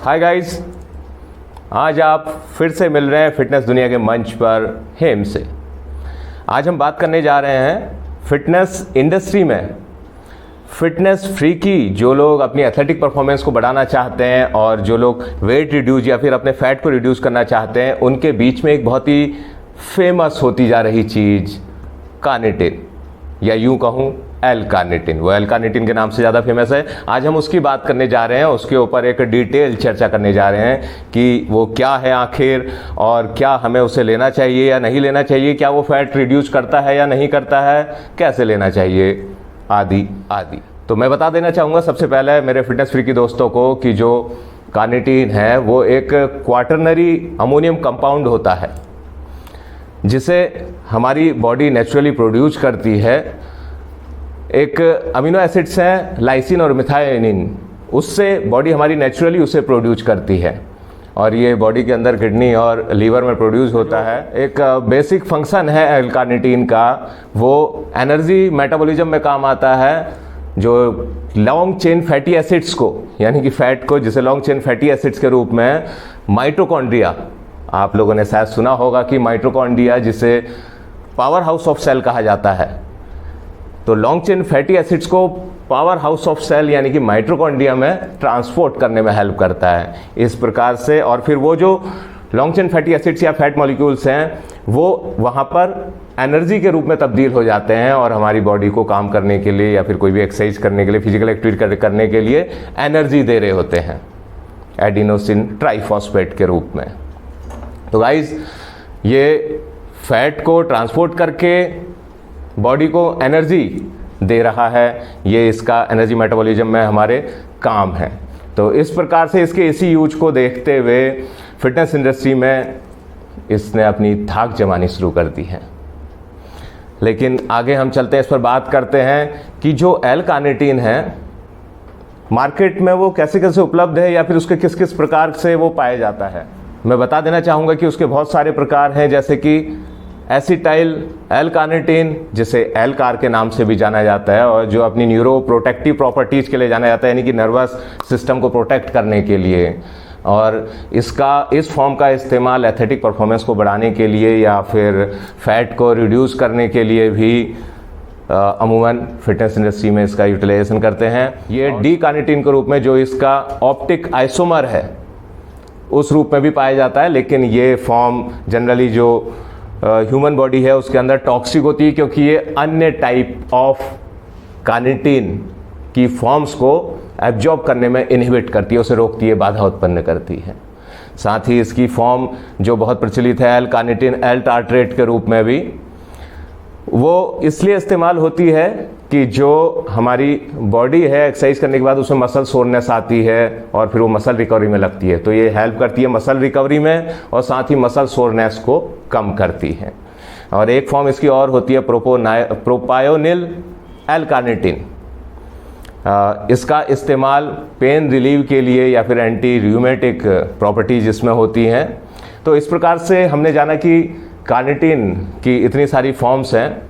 Hi guys, आज आप फिर से मिल रहे हैं फिटनेस दुनिया के मंच पर हेम से। आज हम बात करने जा रहे हैं फिटनेस इंडस्ट्री में फिटनेस फ्रीकी जो लोग अपनी एथलेटिक परफॉर्मेंस को बढ़ाना चाहते हैं और जो लोग वेट रिड्यूस या फिर अपने फैट को रिड्यूस करना चाहते हैं, उनके बीच में एक बहुत ही फेमस होती जा रही चीज़ कार्निटिन, या यूं कहूं एल कार्निटिन। वो एल कार्निटिन के नाम से ज़्यादा फेमस है। आज हम उसकी बात करने जा रहे हैं, उसके ऊपर एक डिटेल चर्चा करने जा रहे हैं कि वो क्या है आखिर, और क्या हमें उसे लेना चाहिए या नहीं लेना चाहिए, क्या वो फैट रिड्यूस करता है या नहीं करता है, कैसे लेना चाहिए, आदि आदि। तो मैं बता देना चाहूँगा सबसे पहले मेरे फिटनेस फ्रीकी दोस्तों को कि जो कार्निटिन है वो एक क्वाटरनरी अमोनियम कंपाउंड होता है जिसे हमारी बॉडी नेचुरली प्रोड्यूस करती है। एक अमीनो एसिड्स हैं लाइसिन और मिथायोनिन, उससे बॉडी हमारी नेचुरली उसे प्रोड्यूस करती है और ये बॉडी के अंदर किडनी और लीवर में प्रोड्यूस होता है। एक बेसिक फंक्शन है एल कार्निटिन का, वो एनर्जी मेटाबॉलिज्म में काम आता है। जो लॉन्ग चेन फैटी एसिड्स को, यानी कि फैट को, जिसे लॉन्ग चेन फैटी एसिड्स के रूप में माइटोकॉन्ड्रिया, आप लोगों ने शायद सुना होगा कि माइटोकॉन्ड्रिया जिसे पावर हाउस ऑफ सेल कहा जाता है, तो लॉन्ग चेन फैटी एसिड्स को पावर हाउस ऑफ सेल यानी कि माइटोकॉन्ड्रिया में ट्रांसपोर्ट करने में हेल्प करता है इस प्रकार से। और फिर वो जो लॉन्ग चेन फैटी एसिड्स या फैट मॉलिक्यूल्स हैं वो वहाँ पर एनर्जी के रूप में तब्दील हो जाते हैं और हमारी बॉडी को काम करने के लिए या फिर कोई भी एक्सरसाइज करने के लिए, फिजिकल एक्टिविटी करने के लिए एनर्जी दे रहे होते हैं एडिनोसिन ट्राइफॉस्फेट के रूप में। तो गाइज, ये फैट को ट्रांसपोर्ट करके बॉडी को एनर्जी दे रहा है, ये इसका एनर्जी मेटाबॉलिज्म में हमारे काम है। तो इस प्रकार से इसके इसी यूज को देखते हुए फिटनेस इंडस्ट्री में इसने अपनी धाक जमानी शुरू कर दी है। लेकिन आगे हम चलते हैं, इस पर बात करते हैं कि जो एल कार्निटिन है मार्केट में वो कैसे कैसे उपलब्ध है या फिर उसके किस किस प्रकार से वो पाया जाता है। मैं बता देना चाहूँगा कि उसके बहुत सारे प्रकार हैं, जैसे कि एसिटाइल एल कार्निटिन, जिसे एल कार के नाम से भी जाना जाता है और जो अपनी न्यूरो प्रोटेक्टिव प्रॉपर्टीज़ के लिए जाना जाता है, यानी कि नर्वस सिस्टम को प्रोटेक्ट करने के लिए। और इस फॉर्म का इस्तेमाल एथलेटिक परफॉर्मेंस को बढ़ाने के लिए या फिर फैट को रिड्यूस करने के लिए भी अमूमन फिटनेस इंडस्ट्री में इसका यूटिलाइजेशन करते हैं। ये डी कार्निटिन के रूप में, जो इसका ऑप्टिक आइसोमर है, उस रूप में भी पाया जाता है। लेकिन ये फॉर्म जनरली जो ह्यूमन बॉडी है उसके अंदर टॉक्सिक होती है, क्योंकि ये अन्य टाइप ऑफ कार्निटिन की फॉर्म्स को एब्जॉर्ब करने में इनहिबिट करती है, उसे रोकती है, बाधा उत्पन्न करती है। साथ ही इसकी फॉर्म जो बहुत प्रचलित है एल कार्निटिन एल टार्ट्रेट के रूप में भी, वो इसलिए इस्तेमाल होती है कि जो हमारी बॉडी है एक्सरसाइज करने के बाद उसमें मसल सोरनेस आती है और फिर वो मसल रिकवरी में लगती है, तो ये हेल्प करती है मसल रिकवरी में और साथ ही मसल सोरनेस को कम करती है। और एक फॉर्म इसकी और होती है प्रोपायोनिल एल कार्निटिन। इसका इस्तेमाल पेन रिलीव के लिए या फिर एंटी र्यूमेटिक प्रॉपर्टीज इसमें होती हैं। तो इस प्रकार से हमने जाना कि कार्निटिन की इतनी सारी फॉर्म्स हैं।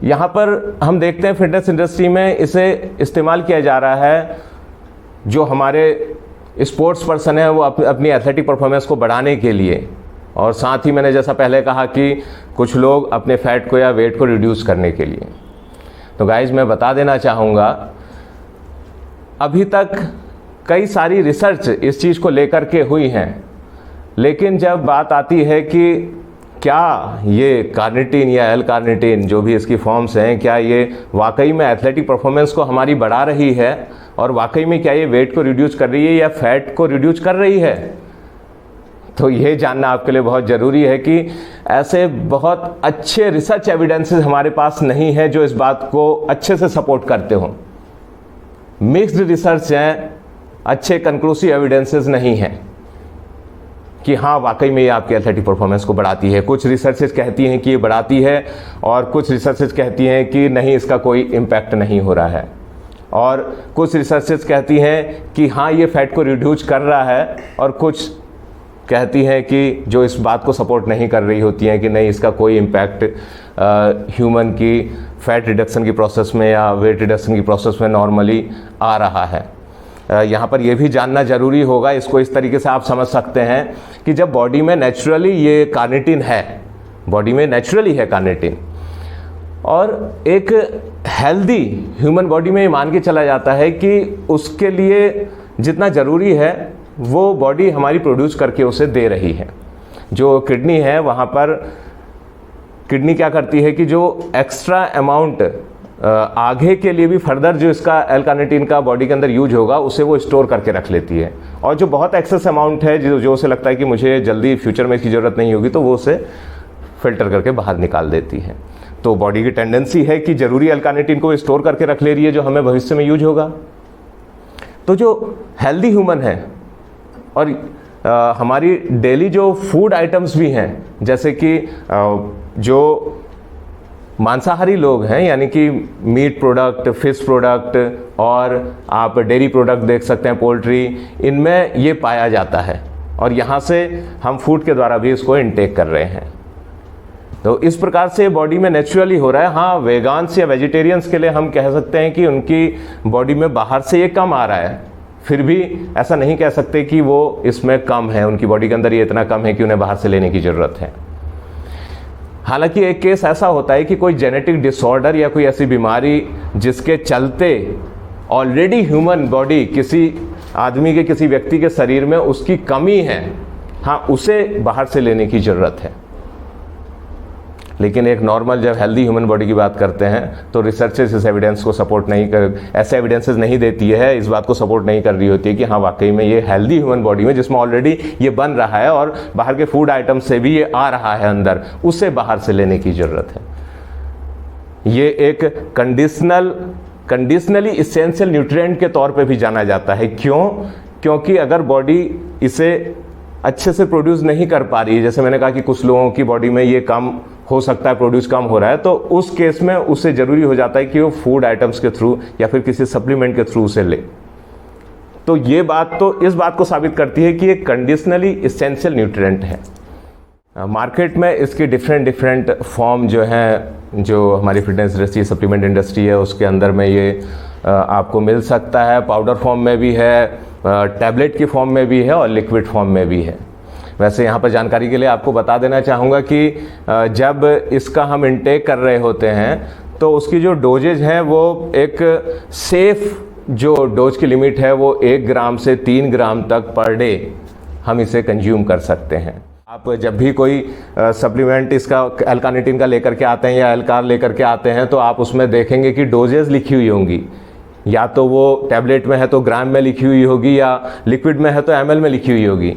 यहाँ पर हम देखते हैं फिटनेस इंडस्ट्री में इसे इस्तेमाल किया जा रहा है, जो हमारे स्पोर्ट्स पर्सन है वो अपनी एथलेटिक परफॉर्मेंस को बढ़ाने के लिए, और साथ ही मैंने जैसा पहले कहा कि कुछ लोग अपने फैट को या वेट को रिड्यूस करने के लिए। तो गाइज, मैं बता देना चाहूँगा, अभी तक कई सारी रिसर्च इस चीज़ को लेकर के हुई हैं, लेकिन जब बात आती है कि क्या ये कार्निटिन या एल कार्निटिन जो भी इसकी फॉर्म्स हैं, क्या ये वाकई में एथलेटिक परफॉर्मेंस को हमारी बढ़ा रही है और वाकई में क्या ये वेट को रिड्यूस कर रही है या फैट को रिड्यूस कर रही है, तो ये जानना आपके लिए बहुत ज़रूरी है कि ऐसे बहुत अच्छे रिसर्च एविडेंसेस हमारे पास नहीं है जो इस बात को अच्छे से सपोर्ट करते हों। मिक्स्ड रिसर्च हैं, अच्छे कंक्लूसिव एविडेंसेस नहीं हैं कि हाँ वाकई में ये आपके एथलेटिक परफॉर्मेंस को बढ़ाती है। कुछ रिसर्चेज कहती हैं कि ये बढ़ाती है और कुछ रिसर्चेज कहती हैं कि नहीं, इसका कोई इम्पैक्ट नहीं हो रहा है, और कुछ रिसर्चेज कहती हैं कि हाँ ये फैट को रिड्यूस कर रहा है, और कुछ कहती हैं कि जो इस बात को सपोर्ट नहीं कर रही होती हैं कि नहीं, इसका कोई इम्पैक्ट ह्यूमन की फैट रिडक्शन की प्रोसेस में या वेट रिडक्शन की प्रोसेस में नॉर्मली आ रहा है। यहाँ पर यह भी जानना जरूरी होगा, इसको इस तरीके से आप समझ सकते हैं कि जब बॉडी में नेचुरली ये कार्निटिन है, बॉडी में नेचुरली है कार्निटिन, और एक हेल्दी ह्यूमन बॉडी में ये मान के चला जाता है कि उसके लिए जितना ज़रूरी है वो बॉडी हमारी प्रोड्यूस करके उसे दे रही है। जो किडनी है वहाँ पर किडनी क्या करती है कि जो एक्स्ट्रा अमाउंट आगे के लिए भी फर्दर जो इसका एल कार्निटिन का बॉडी के अंदर यूज होगा उसे वो स्टोर करके रख लेती है, और जो बहुत एक्सेस अमाउंट है जो उसे लगता है कि मुझे जल्दी फ्यूचर में इसकी ज़रूरत नहीं होगी तो वो उसे फिल्टर करके बाहर निकाल देती है। तो बॉडी की टेंडेंसी है कि ज़रूरी एल कार्निटिन को स्टोर करके रख ले रही है जो हमें भविष्य में यूज होगा। तो जो हेल्दी ह्यूमन है और हमारी डेली जो फूड आइटम्स भी हैं, जैसे कि जो मांसाहारी लोग हैं यानी कि मीट प्रोडक्ट, फिश प्रोडक्ट और आप डेयरी प्रोडक्ट देख सकते हैं, पोल्ट्री, इनमें ये पाया जाता है और यहाँ से हम फूड के द्वारा भी इसको इनटेक कर रहे हैं। तो इस प्रकार से बॉडी में नेचुरली हो रहा है। हाँ, वेगान्स या वेजिटेरियंस के लिए हम कह सकते हैं कि उनकी बॉडी में बाहर से ये कम आ रहा है, फिर भी ऐसा नहीं कह सकते कि वो इसमें कम है, उनकी बॉडी के अंदर ये इतना कम है कि उन्हें बाहर से लेने की ज़रूरत है। हालांकि एक केस ऐसा होता है कि कोई जेनेटिक डिसऑर्डर या कोई ऐसी बीमारी जिसके चलते ऑलरेडी ह्यूमन बॉडी किसी आदमी के, किसी व्यक्ति के शरीर में उसकी कमी है, हाँ, उसे बाहर से लेने की ज़रूरत है। लेकिन एक नॉर्मल जब हेल्दी ह्यूमन बॉडी की बात करते हैं तो रिसर्चेस इस एविडेंस को सपोर्ट नहीं कर, ऐसे एविडेंसेस नहीं देती है, इस बात को सपोर्ट नहीं कर रही होती है कि हाँ वाकई में ये हेल्दी ह्यूमन बॉडी में जिसमें ऑलरेडी ये बन रहा है और बाहर के फूड आइटम से भी ये आ रहा है अंदर, उसे बाहर से लेने की ज़रूरत है। ये एक कंडीशनली इसेंशियल न्यूट्रिएंट के तौर पे भी जाना जाता है। क्यों? क्योंकि अगर बॉडी इसे अच्छे से प्रोड्यूस नहीं कर पा रही है, जैसे मैंने कहा कि कुछ लोगों की बॉडी में ये कम हो सकता है, प्रोड्यूस कम हो रहा है, तो उस केस में उससे ज़रूरी हो जाता है कि वो फूड आइटम्स के थ्रू या फिर किसी सप्लीमेंट के थ्रू उसे ले। तो ये बात तो इस बात को साबित करती है कि ये कंडीशनली इसेंशियल न्यूट्रिएंट है। मार्केट में इसकी डिफरेंट फॉर्म जो हैं, जो हमारी फिटनेस इंडस्ट्री, सप्लीमेंट इंडस्ट्री है, उसके अंदर में ये आपको मिल सकता है। पाउडर फॉर्म में भी है, टैबलेट की फॉर्म में भी है और लिक्विड फॉर्म में भी है। वैसे यहाँ पर जानकारी के लिए आपको बता देना चाहूँगा कि जब इसका हम इनटेक कर रहे होते हैं तो उसकी जो डोजेज है वो एक सेफ जो डोज की लिमिट है वो 1 ग्राम से 3 ग्राम तक पर डे हम इसे कंज्यूम कर सकते हैं। आप जब भी कोई सप्लीमेंट इसका एल कार्निटिन का लेकर के आते हैं या एल कार लेकर के आते हैं तो आप उसमें देखेंगे कि डोजेज लिखी हुई होंगी, या तो वो टैबलेट में है तो ग्राम में लिखी हुई होगी या लिक्विड में है तो ml में लिखी हुई होगी।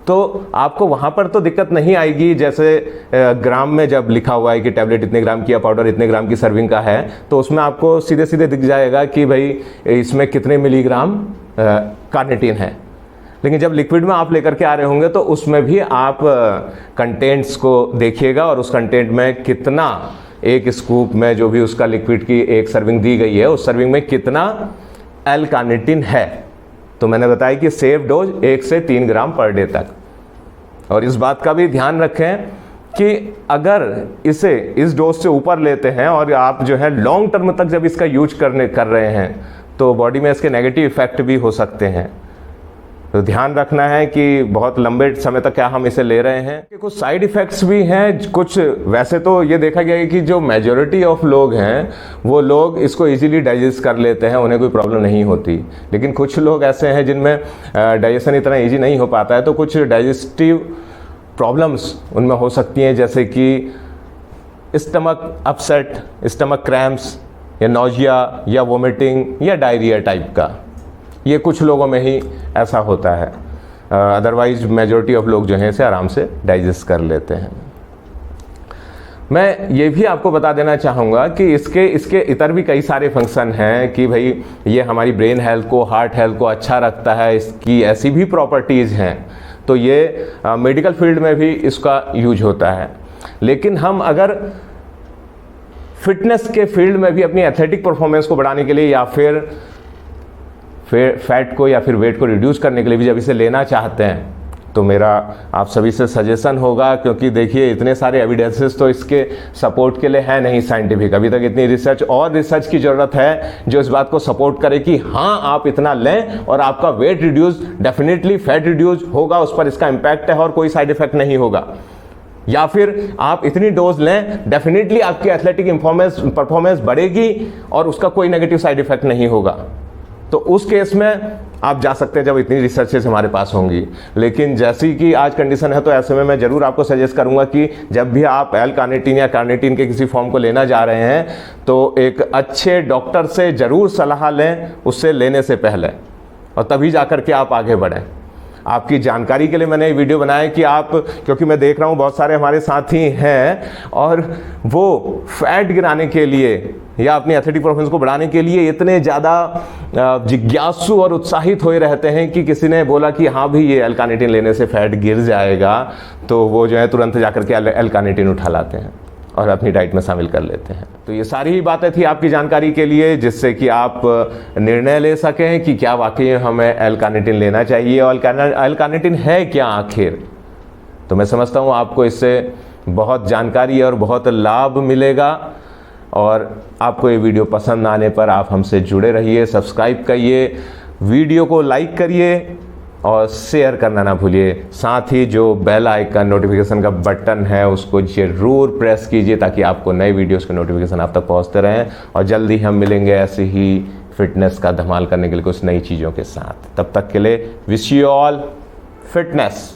तो आपको वहाँ पर तो दिक्कत नहीं आएगी, जैसे ग्राम में जब लिखा हुआ है कि टैबलेट इतने ग्राम की या पाउडर इतने ग्राम की सर्विंग का है तो उसमें आपको सीधे सीधे दिख जाएगा कि भाई इसमें कितने मिलीग्राम कार्निटिन है। लेकिन जब लिक्विड में आप लेकर के आ रहे होंगे तो उसमें भी आप कंटेंट्स को देखिएगा और उस कंटेंट में कितना, एक स्कूप में जो भी उसका लिक्विड की एक सर्विंग दी गई है उस सर्विंग में कितना एल कार्निटिन है। तो मैंने बताया कि सेफ डोज 1 से 3 ग्राम पर डे तक। और इस बात का भी ध्यान रखें कि अगर इसे इस डोज से ऊपर लेते हैं और आप जो है लॉन्ग टर्म तक जब इसका यूज कर रहे हैं तो बॉडी में इसके नेगेटिव इफेक्ट भी हो सकते हैं। तो ध्यान रखना है कि बहुत लंबे समय तक क्या हम इसे ले रहे हैं। कुछ साइड इफ़ेक्ट्स भी हैं कुछ। वैसे तो ये देखा गया है कि जो मेजॉरिटी ऑफ लोग हैं वो लोग इसको इजीली डाइजेस्ट कर लेते हैं, उन्हें कोई प्रॉब्लम नहीं होती। लेकिन कुछ लोग ऐसे हैं जिनमें डाइजेशन इतना ईजी नहीं हो पाता है, तो कुछ डाइजेस्टिव प्रॉब्लम्स उनमें हो सकती हैं, जैसे कि स्टमक अपसेट, स्टमक क्रैम्प्स या नोजिया या वोमिटिंग या डायरिया टाइप का। ये कुछ लोगों में ही ऐसा होता है, अदरवाइज मेजॉरिटी ऑफ लोग जो हैं इसे आराम से डाइजेस्ट कर लेते हैं। मैं ये भी आपको बता देना चाहूँगा कि इसके इतर भी कई सारे फंक्शन हैं कि भाई ये हमारी ब्रेन हेल्थ को, हार्ट हेल्थ को अच्छा रखता है, इसकी ऐसी भी प्रॉपर्टीज़ हैं। तो ये मेडिकल फील्ड में भी इसका यूज होता है। लेकिन हम अगर फिटनेस के फील्ड में भी अपनी एथलेटिक परफॉर्मेंस को बढ़ाने के लिए या फिर फैट को या फिर वेट को रिड्यूस करने के लिए भी जब इसे लेना चाहते हैं तो मेरा आप सभी से सजेशन होगा, क्योंकि देखिए इतने सारे एविडेंसेस तो इसके सपोर्ट के लिए है नहीं साइंटिफिक, अभी तक इतनी रिसर्च की ज़रूरत है जो इस बात को सपोर्ट करे कि हाँ आप इतना लें और आपका weight reduce, definitely fat reduce होगा, उस पर इसका इंपैक्ट है और कोई साइड इफेक्ट नहीं होगा। या फिर आप इतनी डोज लें, डेफिनेटली आपकी एथलेटिक परफॉर्मेंस बढ़ेगी और उसका कोई नेगेटिव साइड इफेक्ट नहीं होगा। तो उस केस में आप जा सकते हैं जब इतनी रिसर्चेस हमारे पास होंगी। लेकिन जैसी कि आज कंडीशन है, तो ऐसे में मैं जरूर आपको सजेस्ट करूंगा कि जब भी आप एल कार्निटीन या कार्निटीन के किसी फॉर्म को लेना जा रहे हैं तो एक अच्छे डॉक्टर से जरूर सलाह लें उससे लेने से पहले, और तभी जाकर के आप आगे बढ़ें। आपकी जानकारी के लिए मैंने ये वीडियो बनाया कि आप, क्योंकि मैं देख रहा हूँ बहुत सारे हमारे साथी हैं और वो फैट गिराने के लिए या अपनी एथलेटिक परफॉर्मेंस को बढ़ाने के लिए इतने ज़्यादा जिज्ञासु और उत्साहित हुए रहते हैं कि किसी ने बोला कि हाँ भी ये एल कार्निटीन लेने से फैट गिर जाएगा, तो वो जो है तुरंत जाकर के एल कार्निटीन उठा लाते हैं और अपनी डाइट में शामिल कर लेते हैं। तो ये सारी ही बातें थी आपकी जानकारी के लिए, जिससे कि आप निर्णय ले सकें कि क्या वाकई हमें एल कार्निटीन लेना चाहिए और एल कार्निटीन है क्या आखिर। तो मैं समझता हूँ आपको इससे बहुत जानकारी और बहुत लाभ मिलेगा, और आपको ये वीडियो पसंद आने पर आप हमसे जुड़े रहिए, सब्सक्राइब करिए, वीडियो को लाइक करिए और शेयर करना ना भूलिए। साथ ही जो बेल आइकन नोटिफिकेशन का बटन है उसको जरूर प्रेस कीजिए ताकि आपको नए वीडियोस के नोटिफिकेशन आप तक पहुंचते रहें। और जल्दी हम मिलेंगे ऐसे ही फिटनेस का धमाल करने के लिए कुछ नई चीज़ों के साथ। तब तक के लिए विश यू ऑल फिटनेस।